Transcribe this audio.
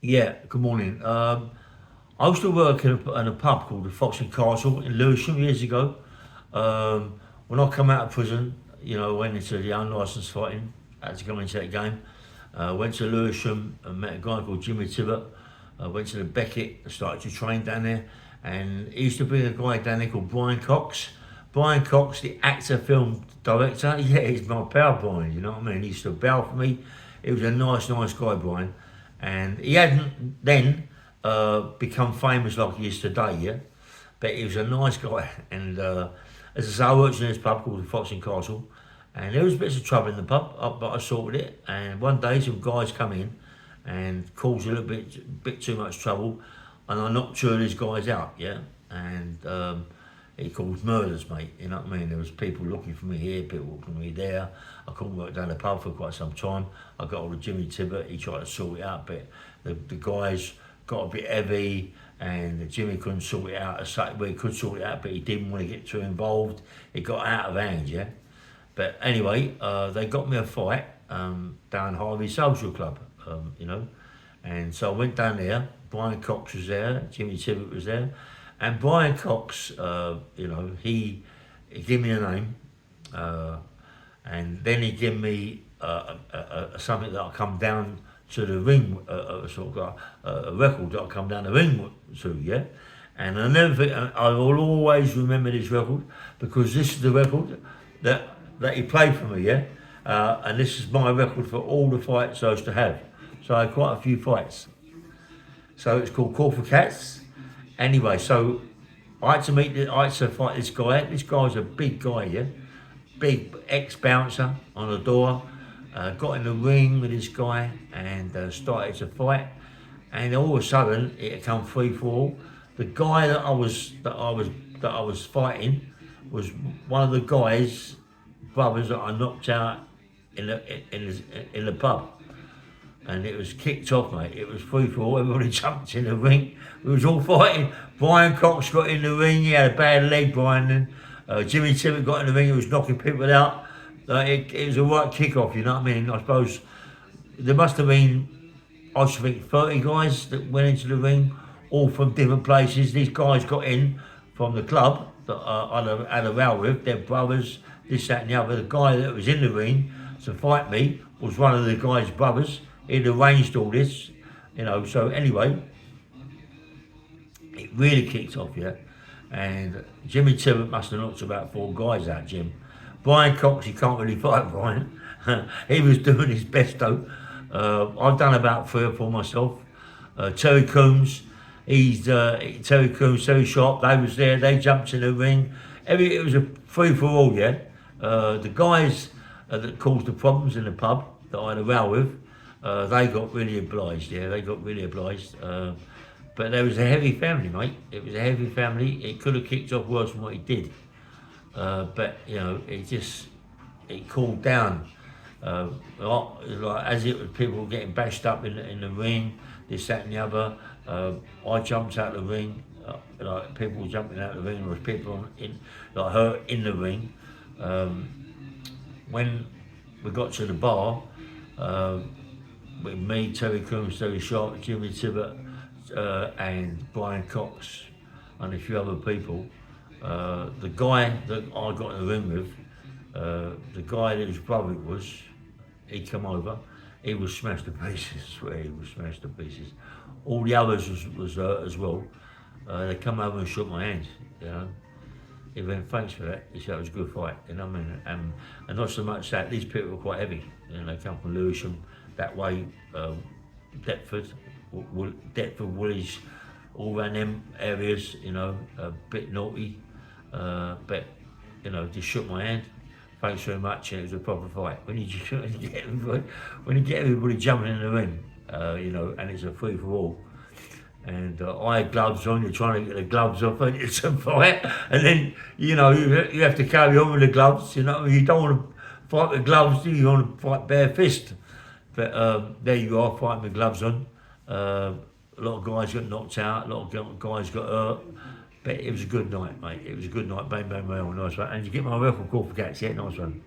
Yeah, good morning. I used to work in a pub called the Fox and Castle in Lewisham years ago. When I come out of prison, went into the unlicensed fighting, had to come into that game. Went to Lewisham and met a guy called Jimmy Tippet. Went to the Beckett, started to train down there. And he used to bring a guy down there called Brian Cox. Brian Cox, the actor, film director, yeah, he's my pal, Brian, you know what I mean? He used to bow for me. He was a nice guy, Brian. And he hadn't then become famous like he is today, yeah? But he was a nice guy. And as I say, I worked in this pub called the Fox and Castle. And there was bits of trouble in the pub, but I sorted it. And one day some guys come in and caused a little bit too much trouble. And I knocked two of these guys out, yeah? And it caused murders, mate, you know what I mean? There was people looking for me here, people looking for me there. I couldn't work down the pub for quite some time. I got hold of Jimmy Tippet, he tried to sort it out, but the guys got a bit heavy and Jimmy couldn't sort it out. Well, he could sort it out, but he didn't want to get too involved. It got out of hand, yeah? But anyway, they got me a fight down Harvey Social Club, And so I went down there, Brian Cox was there, Jimmy Tippet was there. And Brian Cox, he gave me a name, and then he gave me something that I come down to the ring, sort of a record that I come down the ring to, yeah. And I never think, I will always remember this record because this is the record that he played for me, yeah. And this is my record for all the fights I used to have. So I had quite a few fights. So it's called Call for Cats. Anyway, so I had to fight this guy. This guy was a big guy, yeah? Big ex-bouncer on the door. Got in the ring with this guy and started to fight. And all of a sudden, it had come free for all. The guy that I was fighting was one of the guys, brothers that I knocked out in the pub. And it was kicked off, mate. It was free for all. Everybody jumped in the ring. We was all fighting. Brian Cox got in the ring. He had a bad leg, Brian. And Jimmy Tippet got in the ring. He was knocking people out. It was a right kick-off, you know what I mean? I suppose there must have been, I should think, 30 guys that went into the ring, all from different places. These guys got in from the club that I had a row with. Their brothers, this, that and the other. The guy that was in the ring to fight me was one of the guy's brothers. He'd arranged all this, so anyway, it really kicked off, yeah. And Jimmy Tippet must have knocked about 4 guys out, Jim. Brian Cox, he can't really fight Brian. He was doing his best though. I've done about 3 or 4 myself. Terry Coombs, Terry Coombs, Terry Sharp, they was there, they jumped in the ring. It was a free for all, yeah. The guys that caused the problems in the pub that I had a row with, they got really obliged, yeah, they got really obliged. But there was a heavy family, mate. It was a heavy family. It could have kicked off worse than what it did. But, it cooled down. Like as it was, people were getting bashed up in the ring, this, that and the other. I jumped out of the ring, like people were jumping out of the ring, there was people hurt in the ring. When we got to the bar, with me, Terry Coombs, Terry Sharp, Jimmy Tippet, and Brian Cox, and a few other people. The guy that I got in the ring with, the guy that his brother was, he come over, he was smashed to pieces, I swear he was smashed to pieces. All the others was hurt as well. They come over and shook my hand, He went, thanks for that. He said it was a good fight, you know what I mean? And not so much that, these people were quite heavy. They come from Lewisham, that way, Deptford, Woolwich, all around them areas, a bit naughty. But, just shook my hand. Thanks very much, and it was a proper fight. When you get everybody jumping in the ring, and it's a free for all. And I had gloves on, you're trying to get the gloves off, and it's a fight. And then, you have to carry on with the gloves, you don't want to fight with gloves, do you? You want to fight bare fist. But there you are, fighting with gloves on. A lot of guys got knocked out, a lot of guys got hurt. But it was a good night, mate. It was a good night, bang, bang, bang, nice one. And you get my record Call for Cats, yeah, nice one.